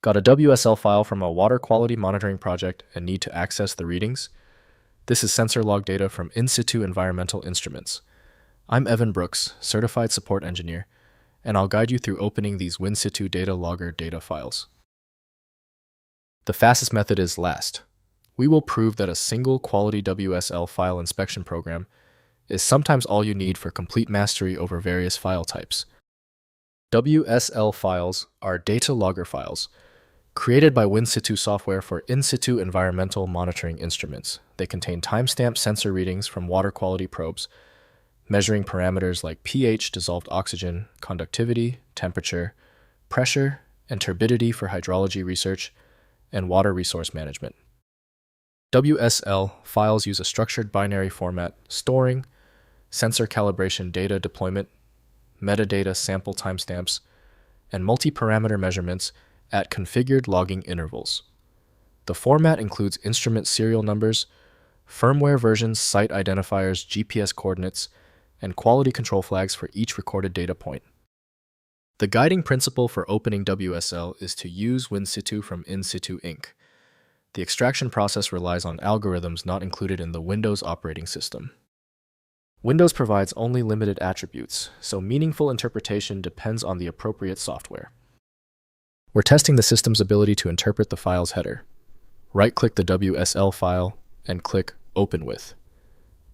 Got a WSL file from a water quality monitoring project and need to access the readings? This is sensor log data from In-Situ environmental instruments. I'm Evan Brooks, Certified Support Engineer, and I'll guide you through opening these Win-Situ data logger data files. The fastest method is last. We will prove that a single quality WSL file inspection program is sometimes all you need for complete mastery over various file types. WSL files are data logger files created by Win-Situ software for in-situ environmental monitoring instruments. They contain timestamp sensor readings from water quality probes, measuring parameters like pH, dissolved oxygen, conductivity, temperature, pressure, and turbidity for hydrology research and water resource management. WSL files use a structured binary format, storing sensor calibration data deployment, metadata sample timestamps, and multi-parameter measurements at configured logging intervals. The format includes instrument serial numbers, firmware versions, site identifiers, GPS coordinates, and quality control flags for each recorded data point. The guiding principle for opening WSL is to use Win-Situ from In-Situ Inc. The extraction process relies on algorithms not included in the Windows operating system. Windows provides only limited attributes, so meaningful interpretation depends on the appropriate software. We're testing the system's ability to interpret the file's header. Right-click the WSL file and click Open With.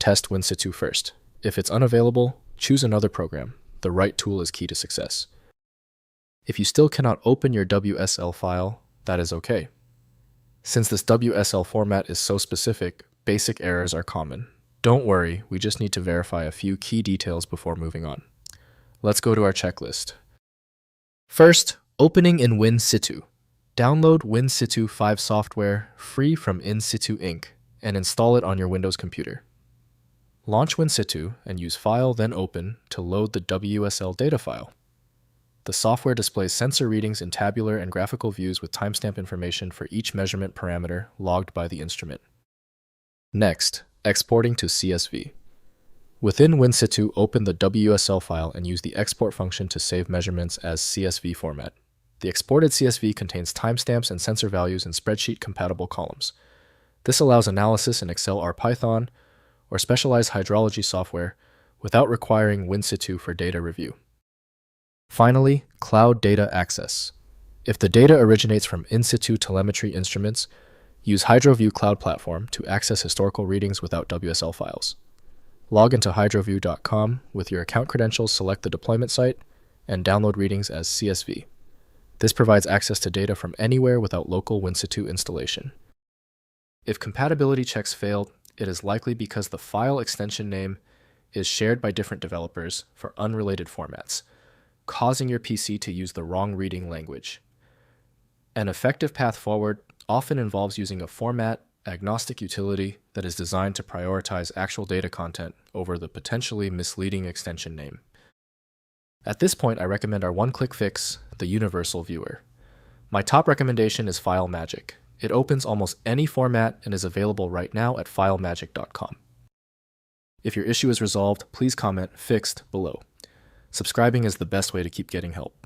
Test Win-Situ first. If it's unavailable, choose another program. The right tool is key to success. If you still cannot open your WSL file, that is okay. Since this WSL format is so specific, basic errors are common. Don't worry, we just need to verify a few key details before moving on. Let's go to our checklist. First, opening in Win-Situ. Download Win-Situ 5 software free from In-Situ Inc. and install it on your Windows computer. Launch Win-Situ and use File then Open to load the WSL data file. The software displays sensor readings in tabular and graphical views with timestamp information for each measurement parameter logged by the instrument. Next, exporting to CSV. Within Win-Situ, open the WSL file and use the export function to save measurements as CSV format. The exported CSV contains timestamps and sensor values in spreadsheet-compatible columns. This allows analysis in Excel or Python or specialized hydrology software without requiring Win-Situ for data review. Finally, cloud data access. If the data originates from In-Situ telemetry instruments, use HydroView Cloud Platform to access historical readings without WSL files. Log into hydroview.com with your account credentials, select the deployment site, and download readings as CSV. This provides access to data from anywhere without local Win-Situ installation. If compatibility checks failed, it is likely because the file extension name is shared by different developers for unrelated formats, causing your PC to use the wrong reading language. An effective path forward often involves using a format-agnostic utility that is designed to prioritize actual data content over the potentially misleading extension name. At this point, I recommend our one-click fix, the Universal Viewer. My top recommendation is FileMagick. It opens almost any format and is available right now at filemagick.com. If your issue is resolved, please comment "Fixed" below. Subscribing is the best way to keep getting help.